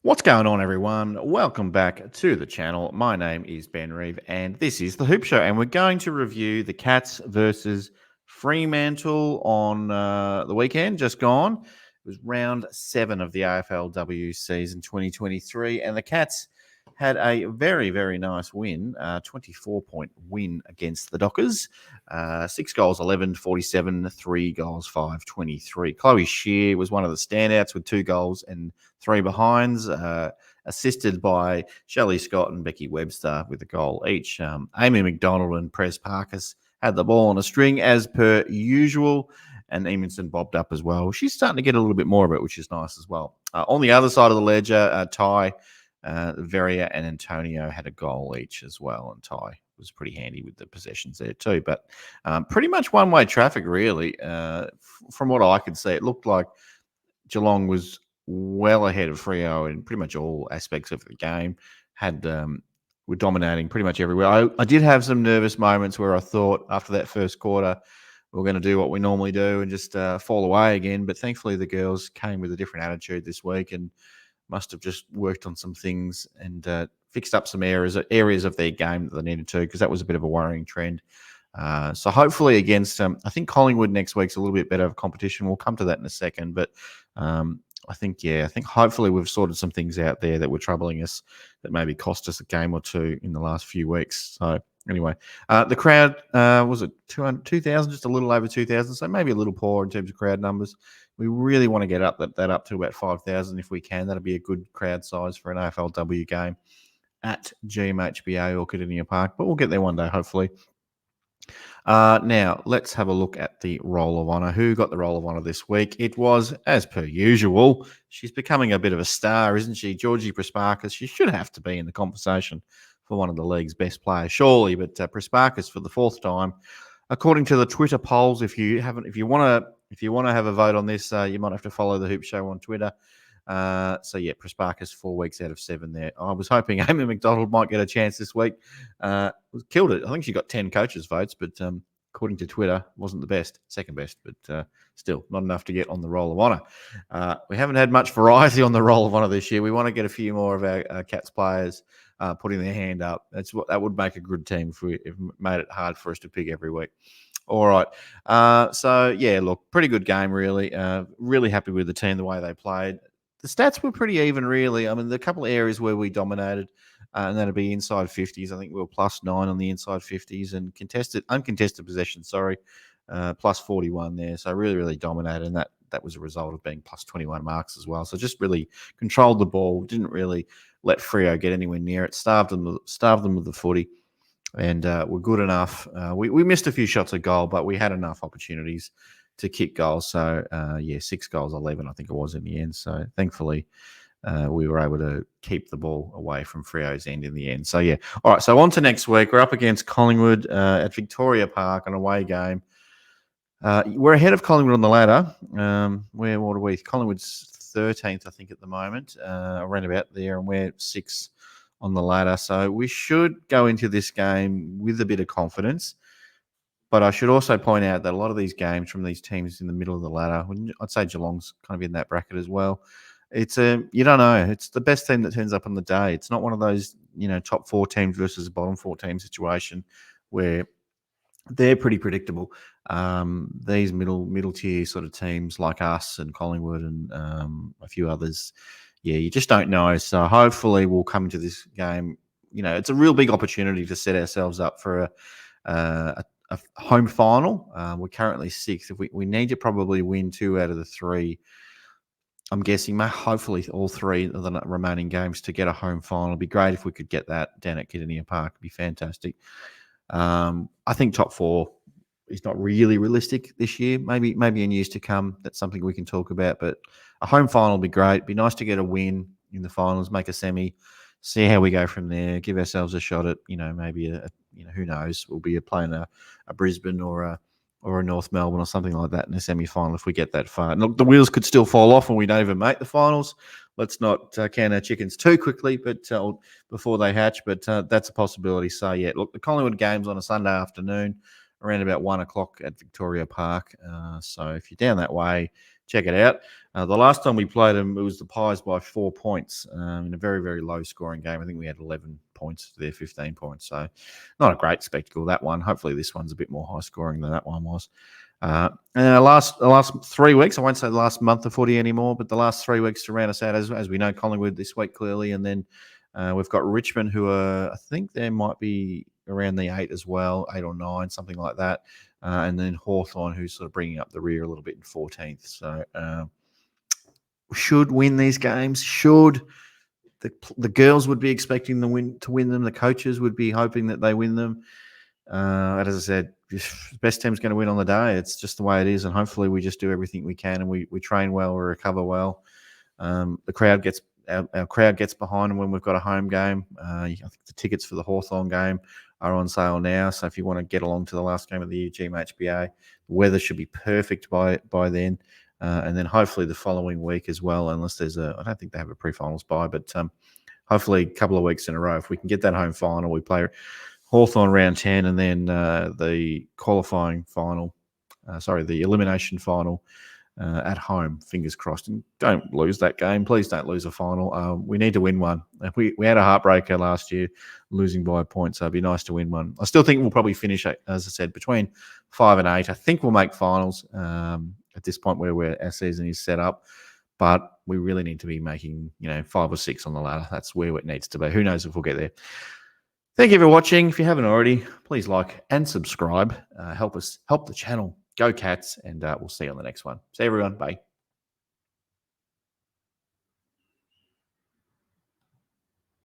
What's going on, everyone? Welcome back to the channel. My name is Ben Reeve, and this is the Hoop Show. And we're going to review the Cats versus Fremantle on the weekend just gone. It was round 7 of the AFLW season 2023, and the Cats had a very, very nice win, 24-point win against the Dockers. 6 goals, 11, 47, 3 goals, 5, 23. Chloe Shear was one of the standouts with 2 goals and 3 behinds, assisted by Shelley Scott and Becky Webster with a goal each. Amy McDonald and Prez Parkes had the ball on a string as per usual, and Eamonson bobbed up as well. She's starting to get a little bit more of it, which is nice as well. On the other side of the ledger, Ty, Veria and Antonio had a goal each as well, and Ty was pretty handy with the possessions there too. But pretty much one-way traffic, really. From what I could see, it looked like Geelong was well ahead of Freo in pretty much all aspects of the game. Were dominating pretty much everywhere. I did have some nervous moments where I thought after that first quarter we were going to do what we normally do and just fall away again. But thankfully the girls came with a different attitude this week and must have just worked on some things and fixed up some areas of their game that they needed to, because that was a bit of a worrying trend. So hopefully against, I think Collingwood next week's a little bit better of competition. We'll come to that in a second, but I think hopefully we've sorted some things out there that were troubling us that maybe cost us a game or two in the last few weeks. So anyway, the crowd, was it 2,000, just a little over 2,000, so maybe a little poor in terms of crowd numbers. We really want to get that up to about 5,000 if we can. That'll be a good crowd size for an AFLW game at GMHBA or Cardinia Park, but we'll get there one day, hopefully. Now, let's have a look at the Roll of Honour. Who got the Roll of Honour this week? It was, as per usual, she's becoming a bit of a star, isn't she? Georgie Prespakis. She should have to be in the conversation for one of the league's best players, surely. But Prespakis for the 4th time, according to the Twitter polls. If you want to have a vote on this, you might have to follow the Hoop Show on Twitter. Prespakis 4 weeks out of 7 there. I was hoping Amy McDonald might get a chance this week. Killed it. I think she got 10 coaches' votes, but according to Twitter, wasn't the best, second best, but still not enough to get on the Roll of Honour. We haven't had much variety on the Roll of Honour this year. We want to get a few more of our Cats players putting their hand up. That would make a good team if we made it hard for us to pick every week. All right. Pretty good game, really. Really happy with the team, the way they played. The stats were pretty even, really. I mean, the couple of areas where we dominated, and that'd be inside 50s. I think we were +9 on the inside 50s, and uncontested possession, +41 there. So really, really dominated, and that was a result of being +21 marks as well. So just really controlled the ball, didn't really let Freo get anywhere near it, starved them with the footy, and were good enough. We missed a few shots at goal, but we had enough opportunities to kick goals. So 6 goals, 11, I think it was in the end. So thankfully we were able to keep the ball away from Freo's end in the end. So yeah. All right. So on to next week. We're up against Collingwood at Victoria Park, an away game. We're ahead of Collingwood on the ladder. What are we? Collingwood's 13th, I think, at the moment, around about there, and we're 6th on the ladder. So we should go into this game with a bit of confidence. But I should also point out that a lot of these games from these teams in the middle of the ladder, I'd say Geelong's kind of in that bracket as well. You don't know. It's the best team that turns up on the day. It's not one of those, top 4 teams versus a bottom 4 team situation where they're pretty predictable. These middle tier sort of teams like us and Collingwood and a few others, you just don't know. So hopefully we'll come into this game. It's a real big opportunity to set ourselves up for a home final. We're currently 6th. If we need to probably win 2 out of the 3. I'm guessing, hopefully, all 3 of the remaining games to get a home final. It'd be great if we could get that down at Cardinia Park. It'd be fantastic. I think top 4 is not really realistic this year. Maybe in years to come, that's something we can talk about. But a home final would be great. It'd be nice to get a win in the finals, make a semi, see how we go from there, give ourselves a shot at, maybe who knows, we'll be playing a Brisbane or a North Melbourne or something like that in a semi-final if we get that far. And look, the wheels could still fall off and we don't even make the finals. Let's not count our chickens too quickly, but before they hatch. But that's a possibility. So yeah, look, the Collingwood game's on a Sunday afternoon, around about 1 o'clock at Victoria Park. So if you're down that way, check it out. The last time we played them, it was the Pies by 4 points in a very, very low scoring game. I think we had 11 points to their 15 points. So not a great spectacle, that one. Hopefully this one's a bit more high scoring than that one was. And the last 3 weeks, I won't say the last month of footy anymore, but the last 3 weeks to round us out, as we know, Collingwood this week clearly, and then we've got Richmond, who are, I think there might be around the 8 as well, 8 or 9, something like that, and then Hawthorn, who's sort of bringing up the rear a little bit in 14th. So should win these games. Should the girls would be expecting to win them. The coaches would be hoping that they win them. As I said, best team's going to win on the day. It's just the way it is, and hopefully we just do everything we can, and we train well, we recover well. The crowd gets our crowd gets behind them when we've got a home game. I think the tickets for the Hawthorn game are on sale now, so if you want to get along to the last game of the year, GMHBA, the weather should be perfect by then. And then hopefully the following week as well, unless there's I don't think they have a pre-finals bye, but hopefully a couple of weeks in a row, if we can get that home final, we play Hawthorn round 10 and then the qualifying final, the elimination final at home, fingers crossed. And don't lose that game. Please don't lose a final. We need to win one. We had a heartbreaker last year, losing by a point, so it'd be nice to win one. I still think we'll probably finish, as I said, between 5 and 8. I think we'll make finals at this point where our season is set up. But we really need to be making, 5 or 6 on the ladder. That's where it needs to be. Who knows if we'll get there. Thank you for watching. If you haven't already, please like and subscribe. Help the channel. Go Cats, and we'll see you on the next one. See you, everyone. Bye.